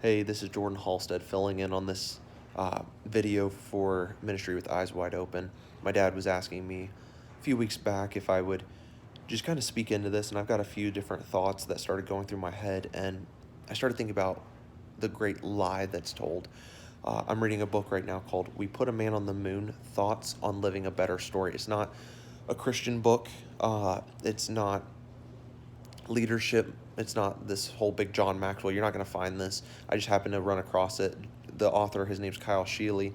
Hey, this is Jordan Halstead filling in on this video for Ministry with Eyes Wide Open. My dad was asking me a few weeks back if I would just kind of speak into this, and I've got a few different thoughts that started going through my head, and I started thinking about the great lie that's told. I'm reading a book right now called We Put a Man on the Moon, Thoughts on Living a Better Story. It's not a Christian book. It's not leadership. It's not this whole big John Maxwell. You're not going to find this. I just happened to run across it. The author, his name's Kyle Sheely,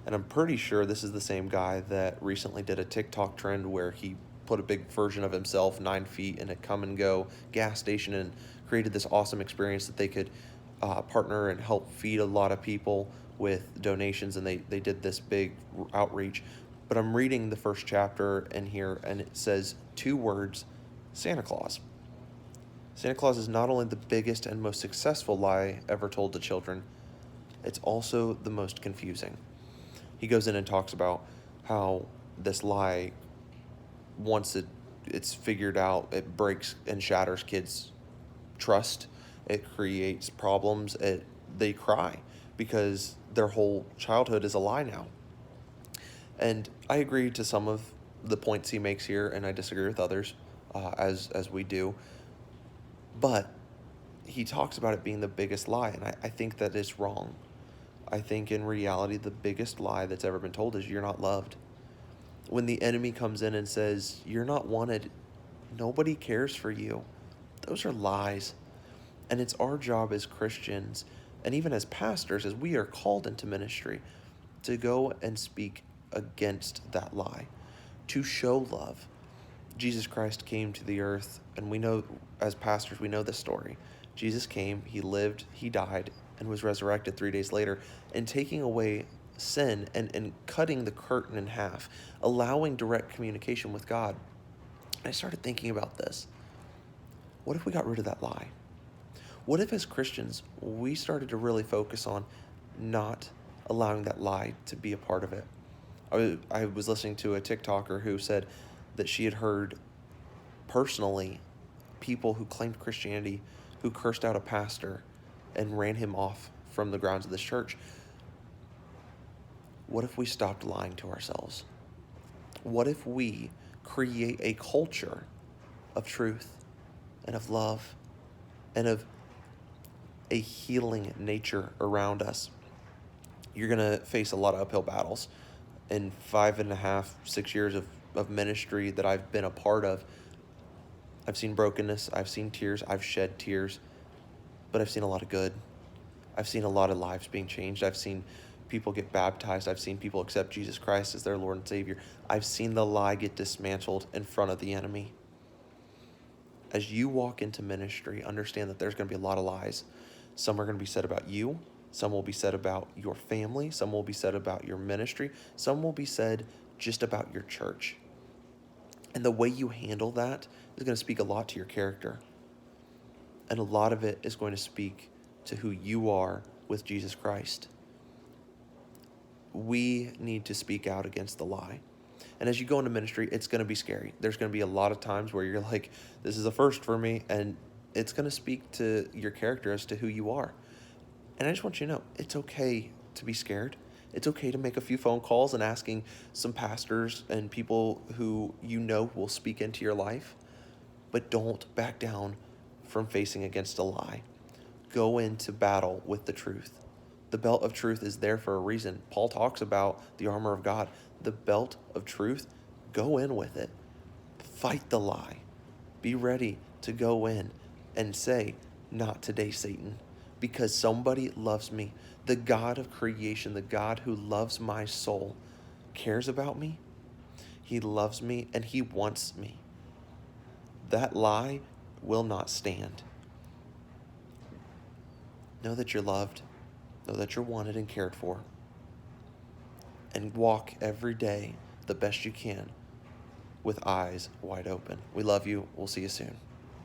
and I'm pretty sure this is the same guy that recently did a TikTok trend where he put a big version of himself 9 feet in a come and go gas station and created this awesome experience that they could partner and help feed a lot of people with donations, and they did this big outreach. But I'm reading the first chapter in here, and it says 2 words: Santa Claus. Santa Claus is not only the biggest and most successful lie ever told to children, it's also the most confusing. He goes in and talks about how this lie, once it's figured out, it breaks and shatters kids' trust. It creates problems. They cry because their whole childhood is a lie now. And I agree to some of the points he makes here, and I disagree with others, as we do. But he talks about it being the biggest lie, and I think that is wrong. I think in reality, the biggest lie that's ever been told is you're not loved. When the enemy comes in and says, you're not wanted, nobody cares for you, those are lies. And it's our job as Christians, and even as pastors, as we are called into ministry, to go and speak against that lie, to show love. Jesus Christ came to the earth, and we know, as pastors, we know this story. Jesus came, he lived, he died, and was resurrected 3 days later, and taking away sin and cutting the curtain in half, allowing direct communication with God. And I started thinking about this. What if we got rid of that lie? What if, as Christians, we started to really focus on not allowing that lie to be a part of it? I was listening to a TikToker who said that she had heard personally people who claimed Christianity who cursed out a pastor and ran him off from the grounds of this church. What if we stopped lying to ourselves? What if we create a culture of truth and of love and of a healing nature around us? You're going to face a lot of uphill battles. In 5.5, 6 years of ministry that I've been a part of, I've seen brokenness, I've seen tears, I've shed tears, but I've seen a lot of good. I've seen a lot of lives being changed. I've seen people get baptized. I've seen people accept Jesus Christ as their Lord and Savior. I've seen the lie get dismantled in front of the enemy. As you walk into ministry, understand that there's going to be a lot of lies. Some are going to be said about you. Some will be said about your family. Some will be said about your ministry. Some will be said just about your church. And the way you handle that is going to speak a lot to your character. And a lot of it is going to speak to who you are with Jesus Christ. We need to speak out against the lie. And as you go into ministry, it's going to be scary. There's going to be a lot of times where you're like, this is a first for me. And it's going to speak to your character as to who you are. And I just want you to know, it's okay to be scared. It's okay to make a few phone calls and asking some pastors and people who you know will speak into your life. But don't back down from facing against a lie. Go into battle with the truth. The belt of truth is there for a reason. Paul talks about the armor of God. The belt of truth, go in with it. Fight the lie. Be ready to go in and say, not today, Satan. Because somebody loves me. The God of creation, the God who loves my soul, cares about me. He loves me and he wants me. That lie will not stand. Know that you're loved. Know that you're wanted and cared for. And walk every day the best you can with eyes wide open. We love you. We'll see you soon.